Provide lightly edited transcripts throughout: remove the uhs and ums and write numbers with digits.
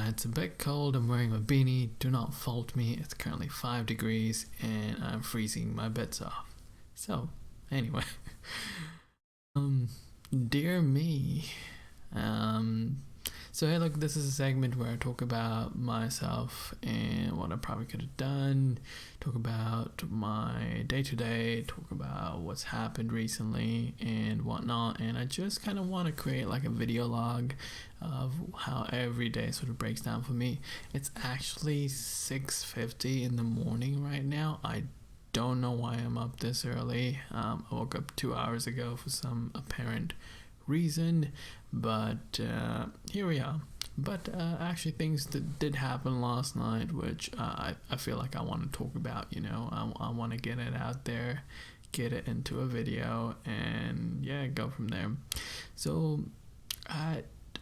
It's a bit cold. I'm wearing a beanie. Do not fault me. It's currently 5 degrees and I'm freezing my bits off. So, anyway, um, dear me. Um, so hey, look, this is a segment where I talk about myself and what I probably could have done, talk about my day to day, talk about what's happened recently and whatnot. And I just kind of want to create like a video log of how every day sort of breaks down for me. It's actually 6:50 in the morning right now. I don't know why I'm up this early. I woke up 2 hours ago for some apparent reason, but here we are. But actually, things that did happen last night, which I feel like I want to talk about. I want to get it out there, get it into a video, and yeah, go from there. So,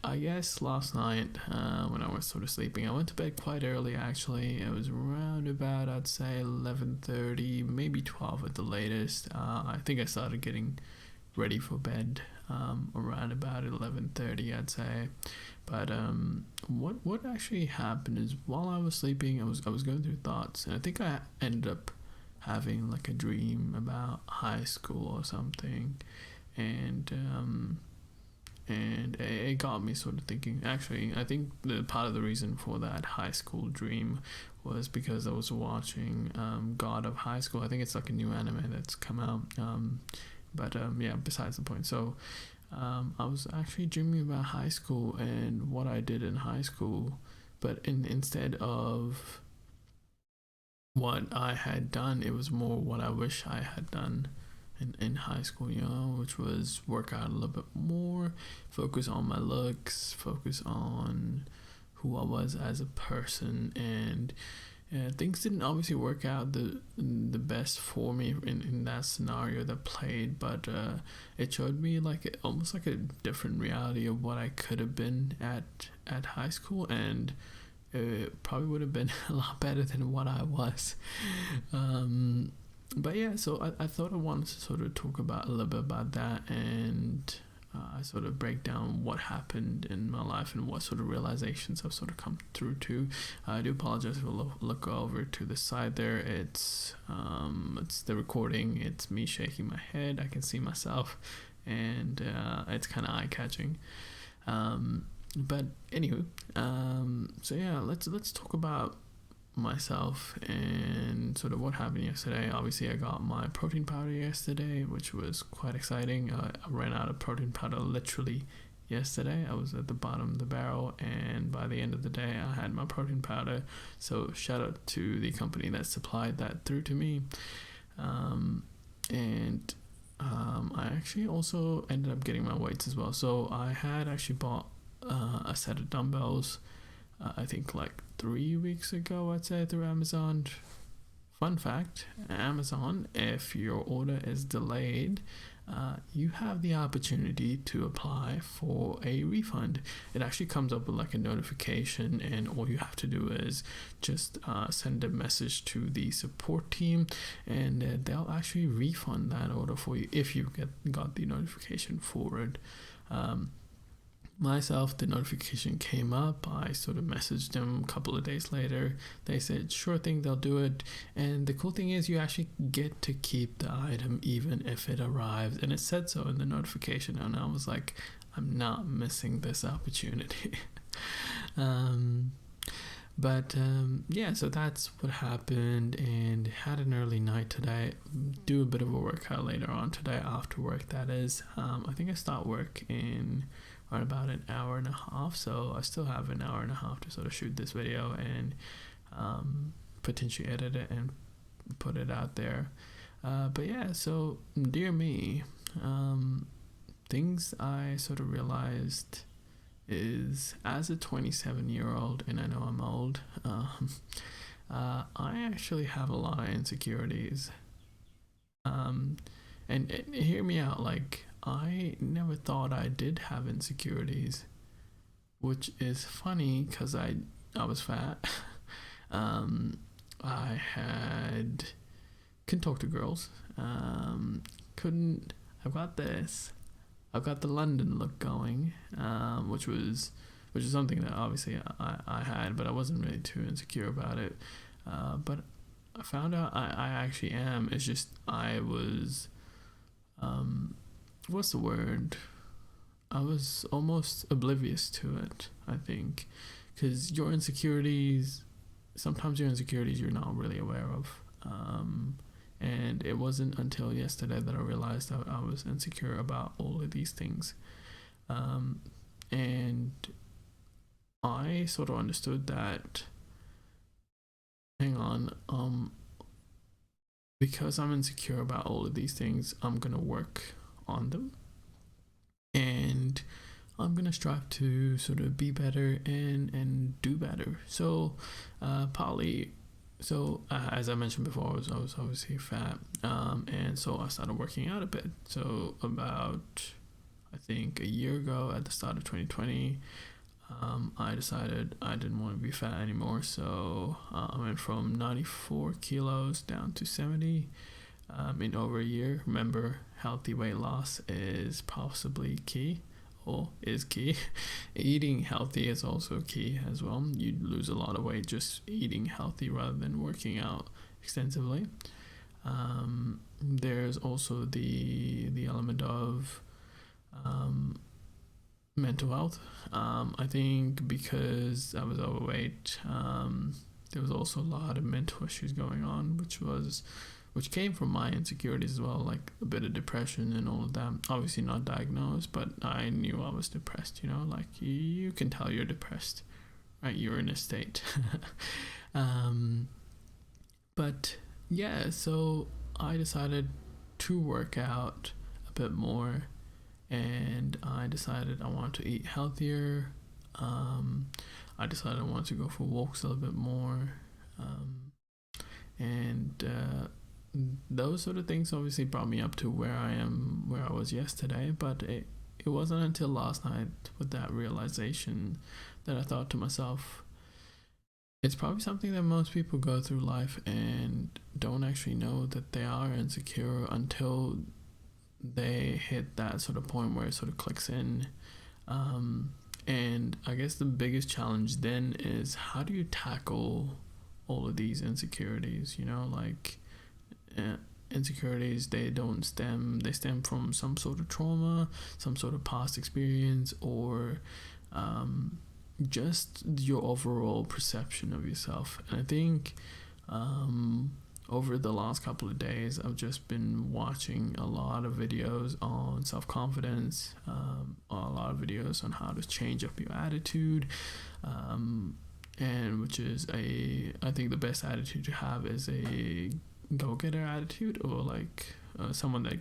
I guess last night when I was sort of sleeping, I went to bed quite early. Actually, it was around about, I'd say, 11:30, maybe 12 at the latest. I think I started getting ready for bed around about 11:30, I'd say. But what actually happened is while I was sleeping, I was going through thoughts, and I think I ended up having like a dream about high school or something, and it got me sort of thinking. Actually, I think the part of the reason for that high school dream was because I was watching God of High School. I think it's like a new anime that's come out. But yeah, besides the point. So I was actually dreaming about high school and what I did in high school, but instead of what I had done, it was more what I wish I had done in high school, which was work out a little bit more, focus on my looks, focus on who I was as a person, and things didn't obviously work out the best for me in that scenario that played, but it showed me like almost like a different reality of what I could have been at high school, and it probably would have been a lot better than what I was. But yeah, so I thought I wanted to sort of talk about a little bit about that, and I sort of break down what happened in my life and what sort of realizations I've sort of come through to. I do apologize if I look over to the side there. It's the recording. It's me shaking my head. I can see myself, and it's kind of eye catching. But anywho, so yeah, let's talk about myself and sort of what happened yesterday. Obviously, I got my protein powder yesterday, which was quite exciting. I ran out of protein powder literally yesterday. I was at the bottom of the barrel, and by the end of the day I had my protein powder. So shout out to the company that supplied that through to me. And I actually also ended up getting my weights as well. So I had actually bought a set of dumbbells, I think like 3 weeks ago, I'd say, through Amazon. Fun fact, Amazon, if your order is delayed, you have the opportunity to apply for a refund. It actually comes up with like a notification, and all you have to do is just send a message to the support team, and they'll actually refund that order for you if you got the notification forward. Myself, the notification came up. I sort of messaged them a couple of days later. They said sure thing, they'll do it. And the cool thing is you actually get to keep the item even if it arrives, and it said so in the notification, and I was like, I'm not missing this opportunity. But yeah, so that's what happened, and had an early night today. Do a bit of a workout later on today after work, that is. I think I start work in around about an hour and a half, so I still have an hour and a half to sort of shoot this video and potentially edit it and put it out there. But yeah, so dear me, things I sort of realized is, as a 27-year-old, and I know I'm old, I actually have a lot of insecurities. And hear me out, like, I never thought I did have insecurities, which is funny because I was fat. I couldn't talk to girls. I've got the London look going, which was which is something that obviously I had, but I wasn't really too insecure about it. But I found out I actually am. It's just I was, what's the word? I was almost oblivious to it, I think, because sometimes your insecurities you're not really aware of. And it wasn't until yesterday that I realized that I was insecure about all of these things. And I sort of understood that, hang on, because I'm insecure about all of these things, I'm going to work on them. And I'm going to strive to sort of be better and do better. So, partly, as I mentioned before, I was obviously fat, and so I started working out a bit. So about, I think, a year ago at the start of 2020, I decided I didn't want to be fat anymore. So I went from 94 kilos down to 70 in over a year. Remember, healthy weight loss is possibly key. Is key. Eating healthy is also key as well. You lose a lot of weight just eating healthy rather than working out extensively. There's also the element of mental health. I think because I was overweight, there was also a lot of mental issues going on, which came from my insecurities as well, like a bit of depression and all of that. Obviously not diagnosed, but I knew I was depressed, like you can tell you're depressed, right? You're in a state. But yeah, so I decided to work out a bit more, and I decided I wanted to eat healthier. I decided I wanted to go for walks a little bit more. And those sort of things obviously brought me up to where I was yesterday, but it wasn't until last night with that realization that I thought to myself, it's probably something that most people go through life and don't actually know that they are insecure until they hit that sort of point where it sort of clicks in. And I guess the biggest challenge then is, how do you tackle all of these insecurities? Insecurities, they stem from some sort of trauma, some sort of past experience, or just your overall perception of yourself. And I think over the last couple of days, I've just been watching a lot of videos on self-confidence, a lot of videos on how to change up your attitude, and which is I think the best attitude to have is a go-getter attitude, or like someone that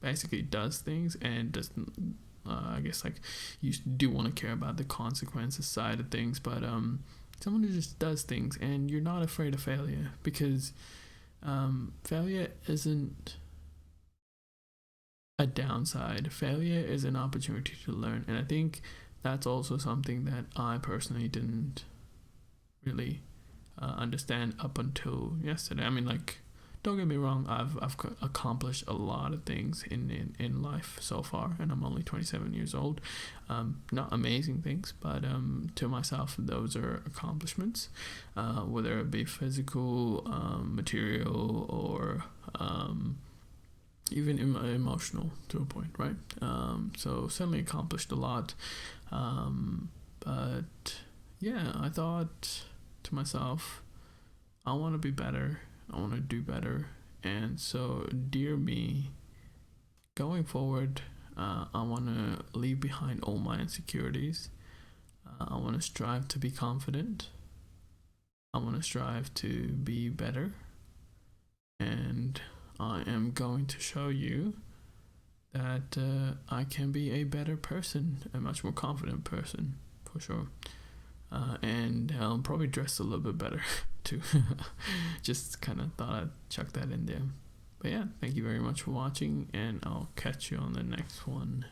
basically does things and doesn't, I guess, like, you do want to care about the consequences side of things, but someone who just does things and you're not afraid of failure, because failure isn't a downside. Failure is an opportunity to learn, and I think that's also something that I personally didn't really understand up until yesterday. I mean, like, don't get me wrong, I've accomplished a lot of things in life so far, and I'm only 27 years old. Not amazing things, but to myself, those are accomplishments, whether it be physical, material, or even emotional to a point, right? So certainly accomplished a lot. But yeah, I thought to myself, I want to be better. I want to do better. And so, dear me, going forward, I want to leave behind all my insecurities. I want to strive to be confident. I want to strive to be better. And I am going to show you that I can be a better person, a much more confident person, for sure. And I'll probably dress a little bit better too. Just kind of thought I'd chuck that in there. But yeah, thank you very much for watching, and I'll catch you on the next one.